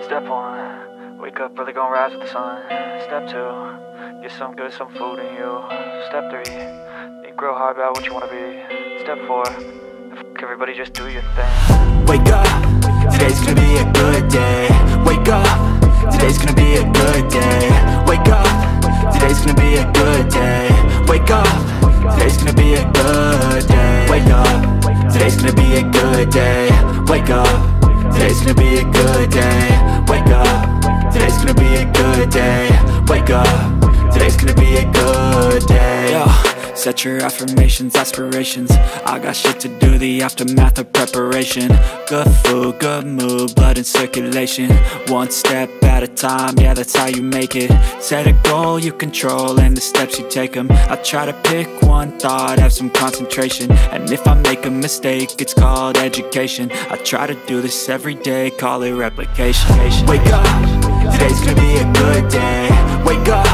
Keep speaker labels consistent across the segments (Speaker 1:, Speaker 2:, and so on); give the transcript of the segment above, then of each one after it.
Speaker 1: Step 1, wake up early, gonna rise with the sun. Step 2, get some good, some food in you. Step 3, think real hard about what you wanna be. Step 4, everybody just do your thing.
Speaker 2: Wake up, today's gonna be a good day. Wake up, today's gonna be a good day. Wake up, today's gonna be a good day. Wake up, today's gonna be a good day. Wake up, today's gonna be a good day. Wake up, today's gonna be a good day. Wake up, today's gonna be a good day. Wake up, today's gonna be a good day. Yo, set your affirmations, aspirations. I got shit to do, the aftermath of preparation. Good food, good mood, blood in circulation. One step at a time, yeah, that's how you make it. Set a goal you control and the steps you take them. I try to pick one thought, have some concentration. And if I make a mistake, it's called education. I try to do this every day, call it replication. Wake up, today's gonna be a good day. Wake up,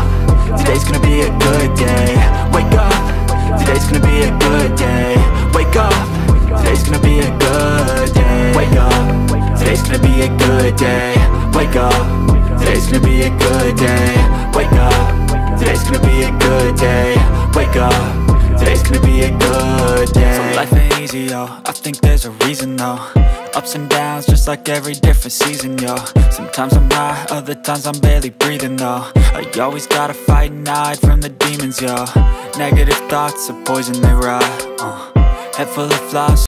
Speaker 2: today's gonna be a good day. Wake up, today's gonna be a good day. Wake up, today's gonna be a good day. Wake up, today's gonna be a good day. Wake up, today's gonna be a good day. Wake up, today's gonna be a good day. Wake up, today's gonna be a good day. So life ain't easy, yo, I think there's a reason though. Ups and downs, just like every different season, yo. Sometimes I'm high, other times I'm barely breathing, though. I always gotta fight and hide from the demons, yo. Negative thoughts are poison, they rot. Head full of flaws.